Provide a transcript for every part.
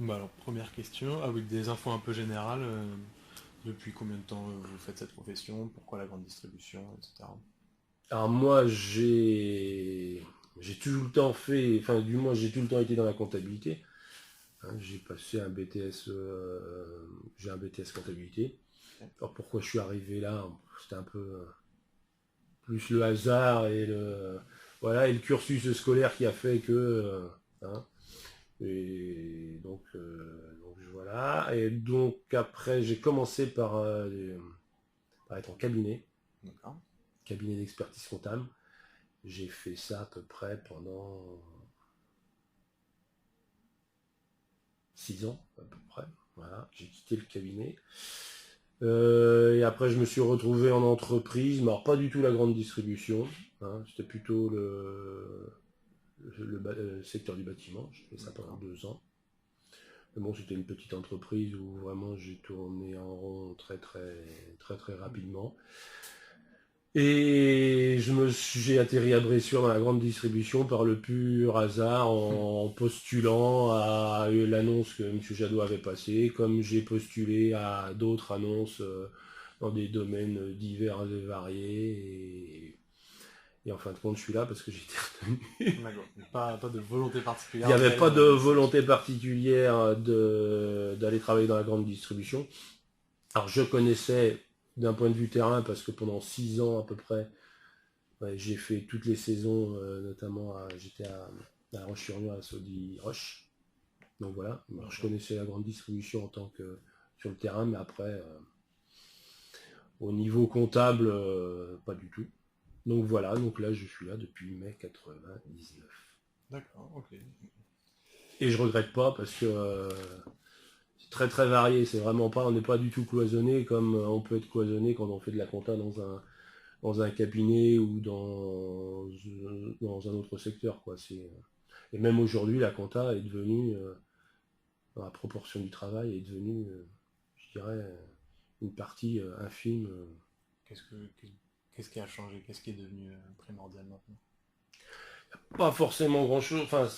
Bah alors, première question, avec des infos un peu générales, depuis combien de temps vous faites cette profession, pourquoi la grande distribution, etc. Alors moi, j'ai tout le temps fait, enfin du moins j'ai tout le temps été dans la comptabilité. Hein. J'ai passé un BTS, j'ai un BTS comptabilité. Ok. Alors pourquoi je suis arrivé là? C'était un peu plus le hasard et voilà, et le cursus scolaire qui a fait que, hein. Et donc voilà. Et donc après, j'ai commencé par être en D'accord. cabinet d'expertise comptable. J'ai fait ça à peu près pendant 6 ans, à peu près. Voilà, j'ai quitté le cabinet. Et après, je me suis retrouvé en entreprise, mais alors pas du tout la grande distribution. Hein. C'était plutôt le secteur du bâtiment. J'ai fait ça pendant D'accord. 2 ans. Mais bon, c'était une petite entreprise où vraiment j'ai tourné en rond très très très très rapidement. Et j'ai atterri à Bressuire dans la grande distribution par le pur hasard en postulant à l'annonce que M. Jadot avait passée, comme j'ai postulé à d'autres annonces dans des domaines divers et variés. Et en fin de compte, je suis là parce que j'ai été retenu. D'accord. Pas de volonté Il n'y particulière avait d'aller pas dans de la distribution. volonté particulière d'aller travailler dans la grande distribution. Alors je connaissais d'un point de vue terrain parce que pendant 6 ans à peu près, ouais, j'ai fait toutes les saisons, notamment j'étais à Roche-sur-Yon, à Saudi Roche. Donc voilà, alors, je D'accord. connaissais la grande distribution en tant que sur le terrain, mais après, au niveau comptable, pas du tout. Donc voilà, donc là je suis là depuis mai 99. D'accord, ok. Et je regrette pas parce que c'est très très varié, c'est vraiment pas, on n'est pas du tout cloisonné comme on peut être cloisonné quand on fait de la compta dans un cabinet ou dans un autre secteur, quoi. Et même aujourd'hui, la compta est devenue, dans la proportion du travail, est devenue, je dirais, une partie infime. Qu'est-ce que, qu'est-ce qui a changé? Qu'est-ce qui est devenu primordial maintenant? Pas forcément grand-chose, enfin,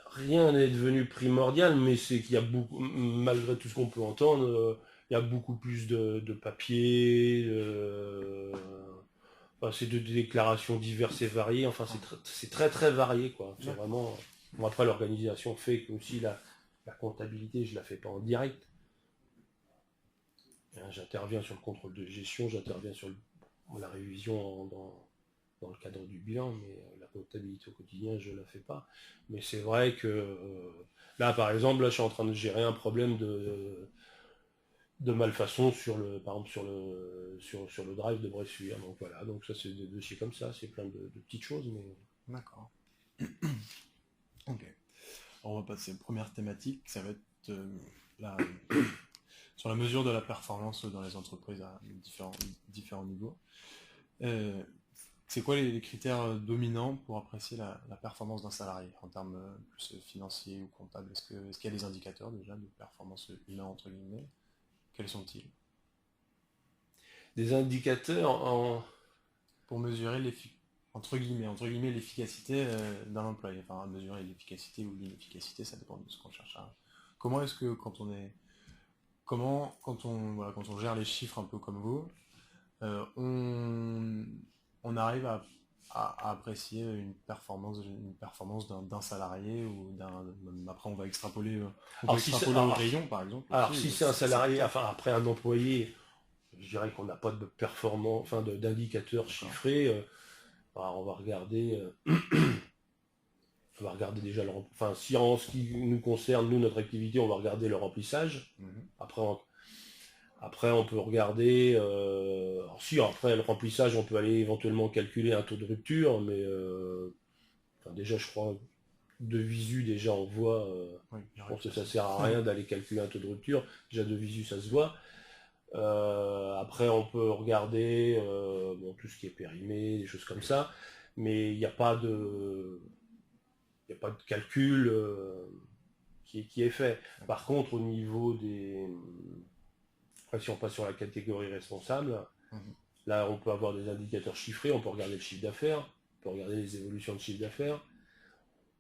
rien n'est devenu primordial, mais c'est qu'il y a beaucoup, malgré tout ce qu'on peut entendre, il y a beaucoup plus de papiers, enfin, c'est de déclarations diverses et variées, enfin, c'est très très varié, quoi. C'est D'accord. vraiment. Bon, après, l'organisation fait que aussi la comptabilité, je la fais pas en direct. Hein. J'interviens sur le contrôle de gestion, j'interviens sur la révision dans le cadre du bilan, mais la comptabilité au quotidien, je ne la fais pas. Mais c'est vrai que là, par exemple, là, je suis en train de gérer un problème de malfaçon par exemple, sur le drive de Bressuire. Donc voilà, donc ça, c'est des dossiers comme ça, c'est plein de petites choses, mais D'accord. Ok. Alors, on va passer à la première thématique, ça va être la, sur la mesure de la performance dans les entreprises à différents niveaux. Euh, c'est quoi les critères dominants pour apprécier la performance d'un salarié en termes plus financiers ou comptables? Est-ce qu'il y a des indicateurs déjà de performance humaine entre guillemets? Quels sont-ils? des indicateurs Pour mesurer entre guillemets l'efficacité d'un employé, enfin mesurer l'efficacité ou l'inefficacité, ça dépend de ce qu'on cherche à. Comment est-ce que voilà, quand on gère les chiffres un peu comme vous, euh, on, on arrive à apprécier une performance d'un salarié ou d'un. Après, on peut alors si c'est extrapoler au rayon, par exemple alors, aussi, si c'est un ces salarié, critères. enfin après un employé, je dirais qu'on n'a pas de performance, enfin d'indicateurs D'accord. chiffrés. Alors, on va regarder déjà enfin si en ce qui nous concerne, nous, notre activité, on va regarder le remplissage. Mhm. Après, on peut regarder, alors si après le remplissage, on peut aller éventuellement calculer un taux de rupture, mais enfin, déjà je crois de visu déjà on voit, Oui, il je arrive pense que ça ça se sert à rien d'aller calculer un taux de rupture, déjà de visu ça se voit. Après on peut regarder bon, tout ce qui est périmé, des choses comme ça, mais il n'y a pas de calcul qui est fait. Par contre, au niveau si on passe sur la catégorie responsable, Mhm. là, on peut avoir des indicateurs chiffrés, on peut regarder le chiffre d'affaires, on peut regarder les évolutions de chiffre d'affaires,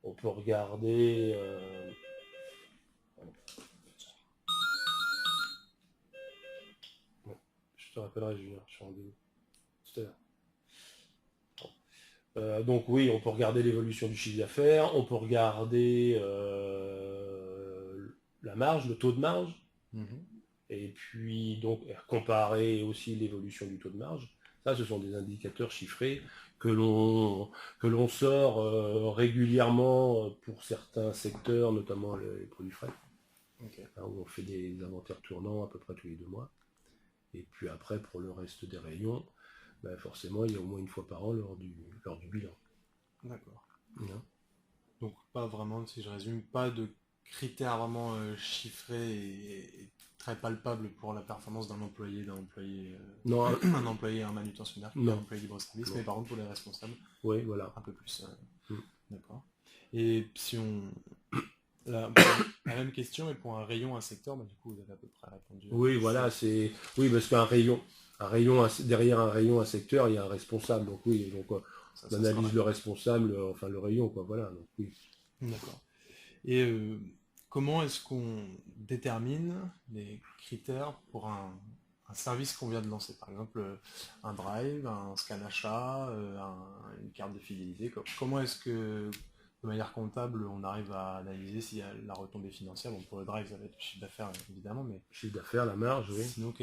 on peut regarder te rappellerai, Julien, je suis en rendez-vous tout à l'heure. Donc oui, on peut regarder l'évolution du chiffre d'affaires, on peut regarder la marge, le taux de marge, et puis donc comparer aussi l'évolution du taux de marge. Ça, ce sont des indicateurs chiffrés que l'on sort régulièrement pour certains secteurs, notamment les produits frais, où on fait des inventaires tournants à peu près tous les 2 mois. Et puis après, pour le reste des rayons, forcément, il y a au moins une fois par an lors du bilan. D'accord. Non. Donc pas vraiment, si je résume, pas de critères vraiment chiffrés et très palpables pour la performance d'un employé, Non, un employé, un manutentionnaire, un employé libre-service, mais par contre pour les responsables, oui, voilà. un peu plus. Mm. D'accord. Et si on... La même question, mais pour un rayon, un secteur, du coup vous avez à peu près répondu. Oui, voilà, c'est... Oui, parce qu'un rayon, derrière un rayon, un secteur, il y a un responsable. Donc oui, donc on analyse le responsable, enfin le rayon, quoi, voilà. Donc, oui. D'accord. Et comment est-ce qu'on détermine les critères pour un service qu'on vient de lancer? Par exemple, un drive, un scan achat, une carte de fidélité. Comment est-ce que, de manière comptable, on arrive à analyser s'il y a la retombée financière? Bon, pour le drive, ça va être le chiffre d'affaires, évidemment, mais... Chiffre d'affaires, la marge, oui. Sinon,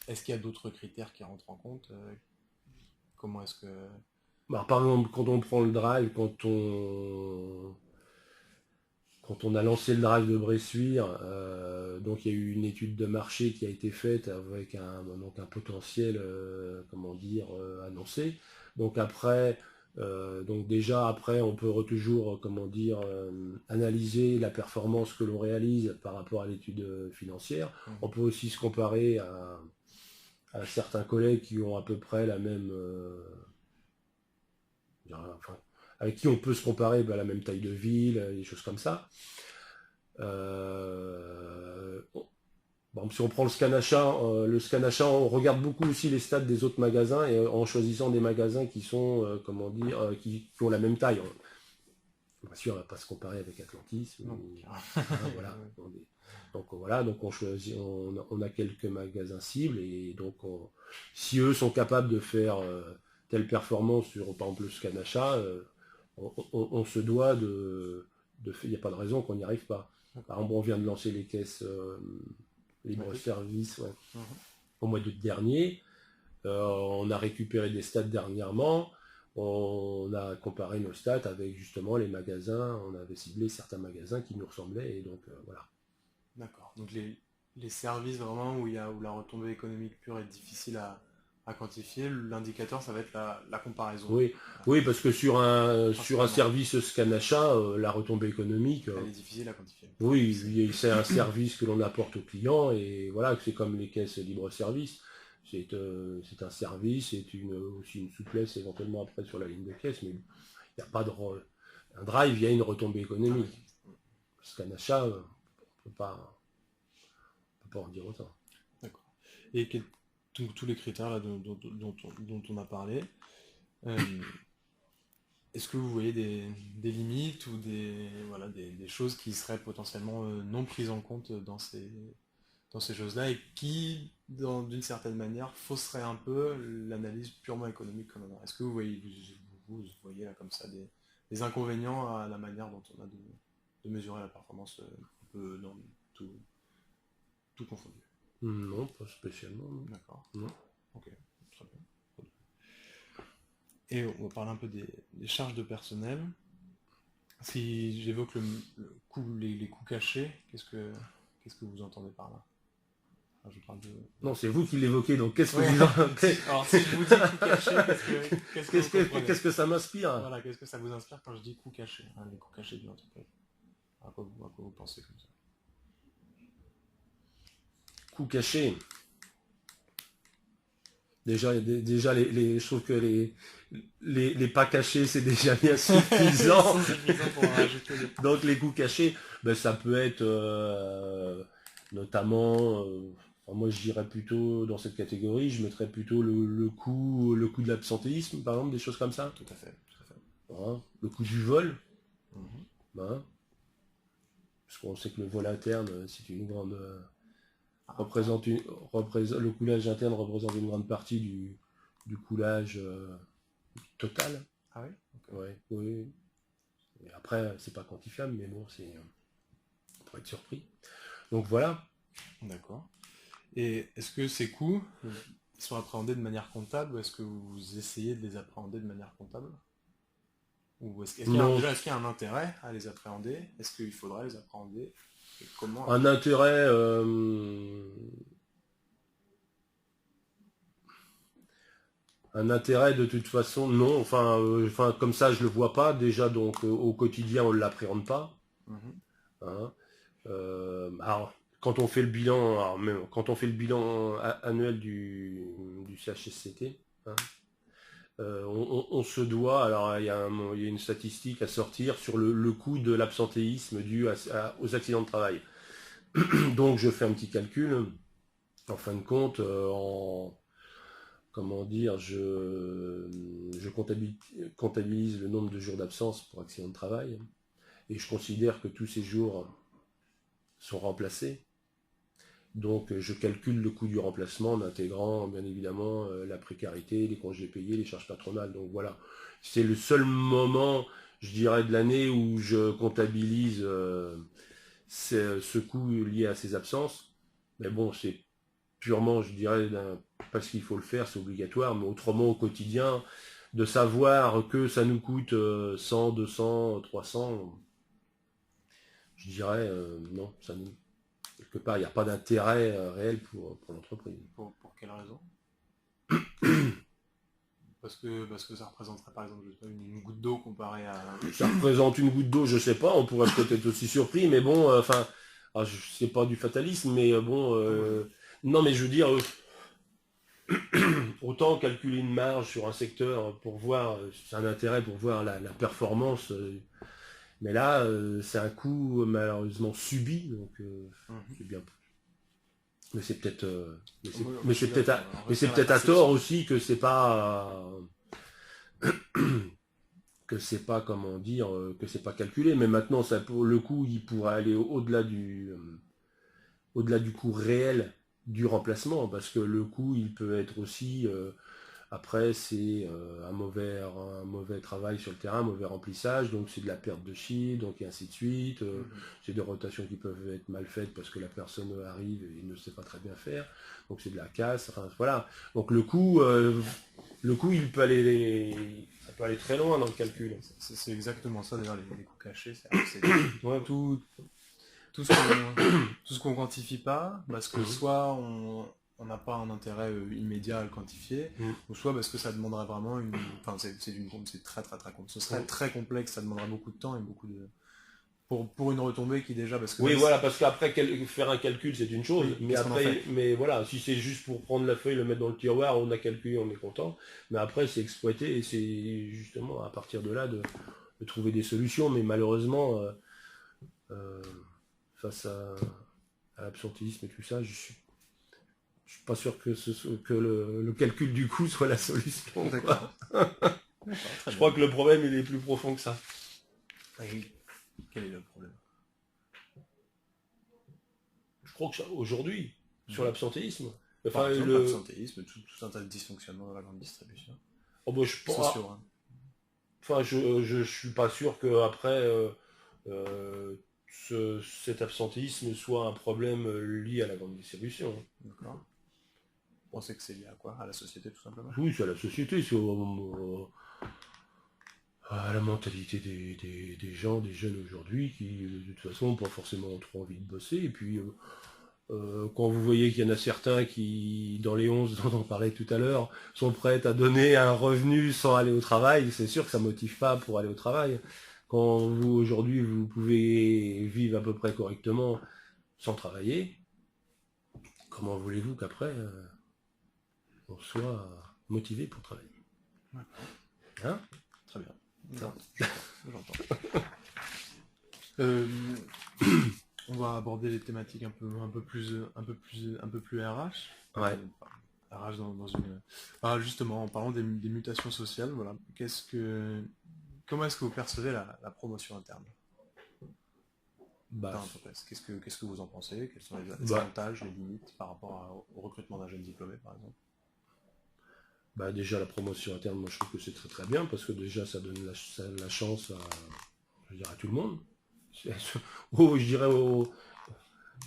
est-ce qu'il y a d'autres critères qui rentrent en compte? Comment est-ce que... Par exemple, quand on prend le drive, quand on a lancé le drive de Bressuire, donc il y a eu une étude de marché qui a été faite avec un potentiel, annoncé. Donc après, déjà après, on peut toujours, analyser la performance que l'on réalise par rapport à l'étude financière. On peut aussi se comparer à certains collègues qui ont à peu près la même... avec qui on peut se comparer la même taille de ville, des choses comme ça. Si on prend le scan achat, on regarde beaucoup aussi les stats des autres magasins et en choisissant des magasins qui sont, qui ont la même taille. Bien sûr, on ne va pas se comparer avec Atlantis. Donc on choisit, on a quelques magasins cibles et donc si eux sont capables de faire telle performance sur, par exemple, le scan achat, on se doit de il n'y a pas de raison qu'on n'y arrive pas. Par exemple, on vient de lancer les caisses libre-service au mois d'août dernier. On a récupéré des stats dernièrement. On a comparé nos stats avec justement les magasins. On avait ciblé certains magasins qui nous ressemblaient et donc voilà. D'accord. Donc les services vraiment où la retombée économique pure est difficile à quantifier, l'indicateur ça va être la comparaison. Oui, parce que sur un service scan achat, la retombée économique, elle est difficile à quantifier. Oui, c'est un service que l'on apporte au client et voilà, c'est comme les caisses libre-service. C'est un service, c'est aussi une souplesse éventuellement après sur la ligne de caisse, mais il n'y a pas de... Un drive, il y a une retombée économique. Scan achat, on ne peut pas en dire autant. D'accord. Et tous les critères là, dont on a parlé, est-ce que vous voyez des limites ou des choses qui seraient potentiellement non prises en compte dans ces choses-là et qui, d'une certaine manière, fausseraient un peu l'analyse purement économique qu'on en a? Est-ce que vous voyez là comme ça des inconvénients à la manière dont on a de mesurer la performance un peu dans tout confondu? Non, pas spécialement. D'accord. Non. Ok, très bien. Et on va parler un peu des charges de personnel. Si j'évoque les coûts cachés, qu'est-ce que vous entendez par là? Je parle de... Non, c'est vous qui l'évoquez, donc qu'est-ce que vous entendez? Alors si je vous dis coûts cachés, qu'est-ce que ça m'inspire? Voilà, qu'est-ce que ça vous inspire quand je dis coûts cachés, les coûts cachés d'une entreprise? À quoi vous pensez comme ça? Coûts cachés. Déjà, je trouve que les pas cachés, c'est déjà bien suffisant. Donc les coûts cachés, ça peut être notamment, moi je dirais plutôt dans cette catégorie, je mettrais plutôt le coût de l'absentéisme, par exemple, des choses comme ça. Tout à fait. Hein, le coût du vol. Hein, parce qu'on sait que le vol interne, c'est une grande... le coulage interne représente une grande partie du coulage total. Ah oui? Okay. Ouais, oui. Et après, c'est pas quantifiable, mais bon, c'est pour être surpris. Donc voilà. D'accord. Et est-ce que ces coûts sont appréhendés de manière comptable ou est-ce que vous essayez de les appréhender de manière comptable? Ou est-ce qu'il y a, déjà, est-ce qu'il y a un intérêt à les appréhender? Est-ce qu'il faudrait les appréhender? Et comment? Un intérêt... Un intérêt de toute façon, non. Enfin, comme ça, je le vois pas. Déjà, donc au quotidien, on ne l'appréhende pas. Hein. Alors, quand on fait le bilan, quand on fait le bilan annuel du CHSCT, hein, on se doit. Alors, il y a une statistique à sortir sur le coût de l'absentéisme dû aux accidents de travail. Donc, je fais un petit calcul. En fin de compte, comment dire, je comptabilise le nombre de jours d'absence pour accident de travail et je considère que tous ces jours sont remplacés. Donc je calcule le coût du remplacement en intégrant bien évidemment la précarité, les congés payés, les charges patronales. Donc voilà, c'est le seul moment, je dirais, de l'année où je comptabilise ce coût lié à ces absences. Mais bon, c'est purement, je dirais, parce qu'il faut le faire, c'est obligatoire, mais autrement au quotidien, de savoir que ça nous coûte 100, 200, 300, je dirais, non, ça nous... Quelque part, il n'y a pas d'intérêt réel pour l'entreprise. Pour quelle raison? Parce que ça représenterait par exemple une goutte d'eau comparée à... Ça représente une goutte d'eau, je sais pas, on pourrait peut-être être aussi surpris, mais bon, c'est pas du fatalisme, mais non, mais je veux dire, autant calculer une marge sur un secteur pour voir, c'est un intérêt pour voir la performance, mais là, c'est un coût malheureusement subi, donc c'est bien. Mais c'est peut-être, c'est peut-être à tort aussi que c'est pas, comment dire, que c'est pas calculé. Mais maintenant, ça, pour le coup, il pourrait aller au-delà du coût réel du remplacement, parce que le coût, il peut être aussi après, c'est un mauvais travail sur le terrain, un mauvais remplissage, donc c'est de la perte de chiffre, donc et ainsi de suite. C'est des rotations qui peuvent être mal faites parce que la personne arrive et ne sait pas très bien faire, donc c'est de la casse. Enfin, voilà. Donc le coût, il peut ça peut aller très loin dans le calcul. C'est exactement ça d'ailleurs les coûts cachés. Ouais. Tout ce qu'on quantifie pas, parce que soit on n'a pas un intérêt immédiat à le quantifier, ou soit parce que ça demanderait vraiment c'est très très très complexe. Ce serait très complexe, ça demanderait beaucoup de temps et beaucoup de... Pour une retombée qui déjà... Parce que oui, voilà, parce qu'après, faire un calcul, c'est une chose, oui, mais après, voilà, si c'est juste pour prendre la feuille, le mettre dans le tiroir, on a calculé, on est content, mais après, c'est exploiter, et c'est justement à partir de là de trouver des solutions, mais malheureusement, face à l'absentéisme et tout ça, je suis pas sûr que le calcul du coût soit la solution. D'accord. Je crois que le problème, il est plus profond que ça. Quel est le problème? Je crois que aujourd'hui, sur l'absentéisme, l'absentéisme, tout un tas de dysfonctionnements dans la grande distribution. Oh bah, je suis pas sûr que après cet absentéisme soit un problème lié à la grande distribution. D'accord. On sait que c'est lié à quoi? À la société tout simplement? Oui, c'est à la société, c'est à la mentalité des gens, des jeunes aujourd'hui qui de toute façon n'ont pas forcément trop envie de bosser. Et puis quand vous voyez qu'il y en a certains qui, dans les 11 dont on parlait tout à l'heure, sont prêts à donner un revenu sans aller au travail, c'est sûr que ça ne motive pas pour aller au travail. Quand vous, aujourd'hui, vous pouvez vivre à peu près correctement sans travailler, comment voulez-vous qu'après on soit motivé pour travailler? Hein? Très bien. J'entends. On va aborder les thématiques un peu plus RH. Ouais. RH dans une... Alors justement, en parlant des mutations sociales, voilà. Comment est-ce que vous percevez la promotion interne? d'entreprise. Qu'est-ce que vous en pensez? Quels sont les avantages, les limites par rapport au recrutement d'un jeune diplômé, par exemple? Déjà la promotion interne, moi je trouve que c'est très très bien, parce que déjà ça donne la chance à tout le monde. Je dirais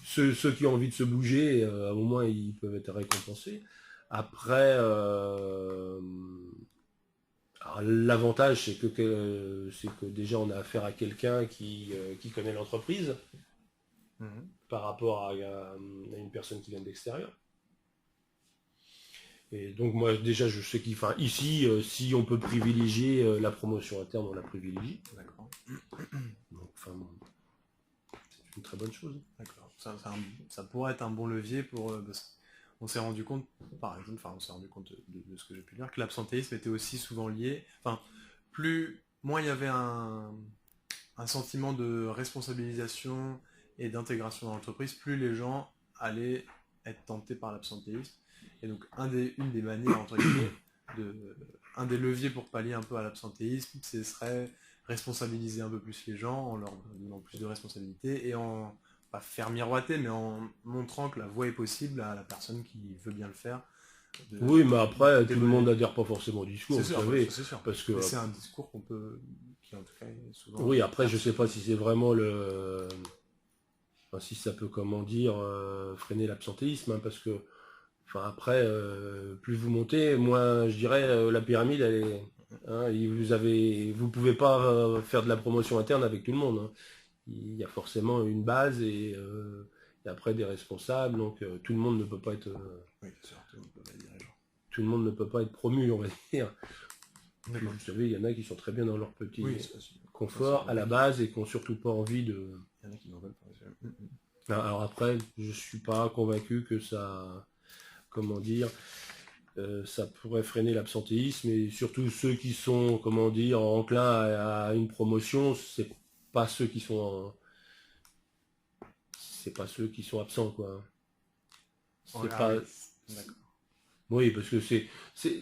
ceux qui ont envie de se bouger, à un moment ils peuvent être récompensés. Après, l'avantage c'est que déjà on a affaire à quelqu'un qui connaît l'entreprise par rapport à une personne qui vient de l'extérieur. Et donc moi déjà je sais ici, si on peut privilégier la promotion interne, on la privilégie. D'accord. Donc c'est une très bonne chose. D'accord. Ça pourrait être un bon levier pour. On s'est rendu compte, par exemple, on s'est rendu compte de ce que j'ai pu dire, que l'absentéisme était aussi souvent lié. Moins il y avait un sentiment de responsabilisation et d'intégration dans l'entreprise, plus les gens allaient être tentés par l'absentéisme. Et donc une des manières, entre guillemets, un des leviers pour pallier un peu à l'absentéisme, ce serait responsabiliser un peu plus les gens en leur donnant plus de responsabilités et en pas faire miroiter, mais en montrant que la voie est possible à la personne qui veut bien le faire. Oui, mais après, tout le monde n'adhère pas forcément au discours, vous savez. C'est sûr. Parce que c'est un discours qui en tout cas est souvent... Oui, après, je sais pas si c'est vraiment si ça peut, freiner l'absentéisme, parce que, après, plus vous montez, moins, je dirais, la pyramide, elle est... vous pouvez pas faire de la promotion interne avec tout le monde. Hein. Il y a forcément une base et après des responsables, donc tout le monde ne peut pas être... oui, c'est sûr, tout le monde ne peut pas être promu, on va dire. Puis, vous savez, il y en a qui sont très bien dans leur petit confort à la base et qui n'ont surtout pas envie de... Il y en a qui n'en veulent pas. Alors après, je suis pas convaincu que ça... ça pourrait freiner l'absentéisme, et surtout ceux qui sont, enclins à une promotion, c'est pas ceux qui sont absents, quoi. C'est pas... Oui, parce que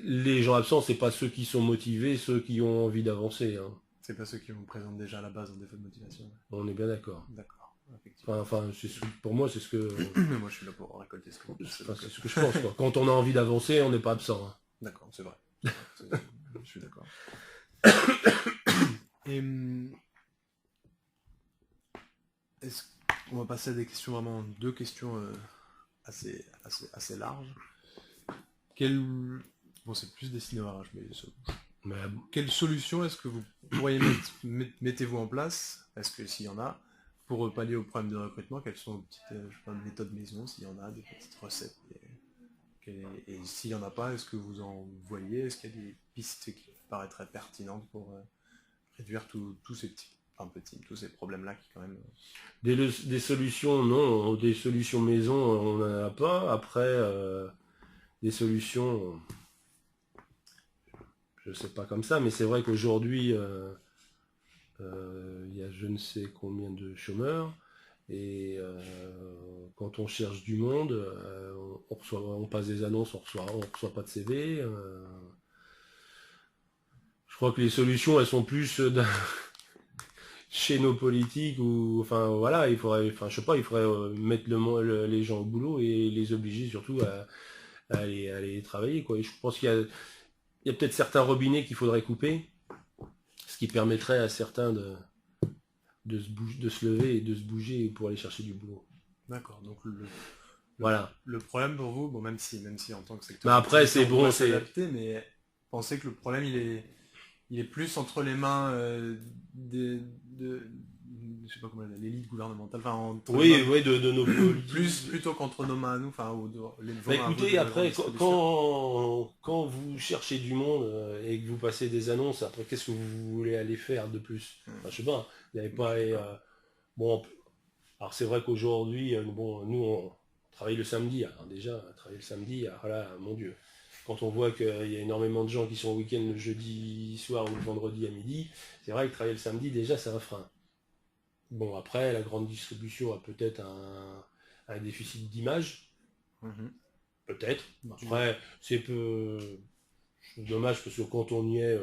les gens absents, c'est pas ceux qui sont motivés, ceux qui ont envie d'avancer. Hein. C'est pas ceux qui vous présentent déjà à la base en défaut de motivation. On est bien d'accord. D'accord. Pour moi, c'est ce que... Mais moi, je suis là pour récolter ce que c'est ce que je pense. Quoi. Quand on a envie d'avancer, on n'est pas absent. Hein. D'accord, c'est vrai. Je suis d'accord. Et on va passer à des questions, vraiment deux questions assez larges. Bon, c'est plus destiné au RH, mais quelle solution est-ce que vous pourriez mettez-vous en place, est-ce que s'il y en a, pour pallier au problème de recrutement? Quelles sont vos petites méthodes maison, s'il y en a, des petites recettes? Et s'il n'y en a pas, est-ce que vous en voyez? Est-ce qu'il y a des pistes qui paraîtraient pertinentes pour réduire tous ces problèmes-là qui quand même... Des solutions, non. Des solutions maison, on n'en a pas. Après, des solutions, je sais pas comme ça, mais c'est vrai qu'aujourd'hui, il y a je ne sais combien de chômeurs. Et quand on cherche du monde, on passe des annonces, on reçoit pas de CV. Je crois que les solutions, elles sont plus chez nos politiques, ou il faudrait, il faudrait mettre les gens au boulot et les obliger surtout à aller travailler, quoi. Et je pense qu'il y a peut-être certains robinets qu'il faudrait couper, ce qui permettrait à certains de se lever et de se bouger pour aller chercher du boulot. D'accord, donc voilà. Le problème pour vous, bon, même si en tant que secteur... Mais après, c'est bon, c'est adapté, mais pensez que le problème, il est plus entre les mains je sais pas comment l'élite gouvernementale, de nos plutôt qu'entre nos mains à nous, écoutez, après, quand vous cherchez du monde et que vous passez des annonces, après, qu'est-ce que vous voulez aller faire de plus? Je sais pas, vous n'avez pas aller... bon, alors c'est vrai qu'aujourd'hui, nous, on travaille le samedi. Alors déjà, travailler le samedi, alors là, mon Dieu. Quand on voit qu'il y a énormément de gens qui sont au week-end le jeudi soir ou le vendredi à midi, c'est vrai que travailler le samedi, déjà, c'est un frein. Bon, après, la grande distribution a peut-être un déficit d'image. Peut-être. Après, c'est dommage parce que quand on y est,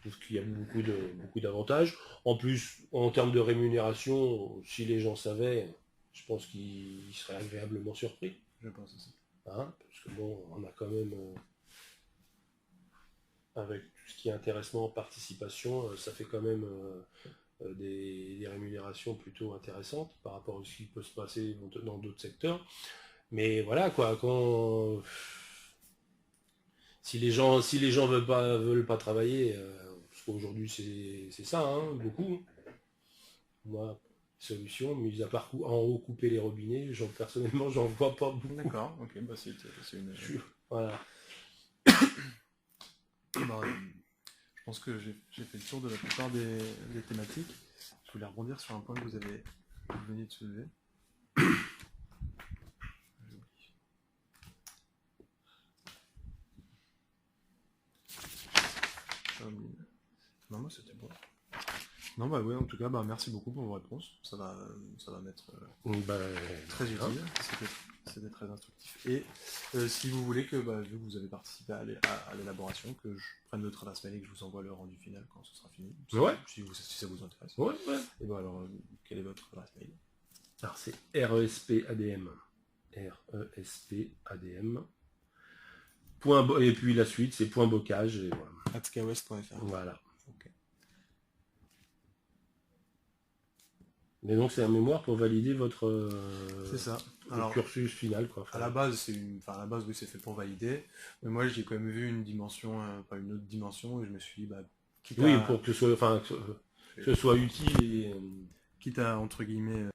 trouve qu'il y a beaucoup d'avantages. En plus, en termes de rémunération, si les gens savaient, je pense qu'ils seraient agréablement surpris. Je pense aussi. Hein, parce que bon, on a quand même, avec tout ce qui est intéressement, participation, ça fait quand même des rémunérations plutôt intéressantes par rapport à ce qui peut se passer dans d'autres secteurs. Mais voilà, quoi, si les gens veulent pas travailler, parce qu'aujourd'hui c'est ça, hein, beaucoup. Moi, solution, mis à part en haut couper les robinets, personnellement j'en vois pas beaucoup. D'accord, ok, bah c'est une. Voilà. Bah, je pense que j'ai fait le tour de la plupart des thématiques. Je voulais rebondir sur un point que vous veniez de soulever. Non, moi c'était bon. Non, bah oui, en tout cas, bah merci beaucoup pour vos réponses. Ça va m'être très utile. C'était très instructif. Et si vous voulez que, vu que vous avez participé à l'élaboration, que je prenne votre adresse mail et que je vous envoie le rendu final quand ce sera fini. Si ça vous intéresse. Ouais. Et bon alors, quelle est votre adresse mail? Alors c'est RESPADM. RESPADM. Et puis la suite, c'est point bocage. Et voilà. @skawest.fr. Voilà. Okay. Mais donc c'est un mémoire pour valider votre c'est ça. Alors, cursus final, quoi. À la base, oui, c'est fait pour valider. Mais moi, j'ai quand même vu une dimension, une autre dimension, et je me suis dit, pour que ce soit, que ce soit utile et quitte à, entre guillemets,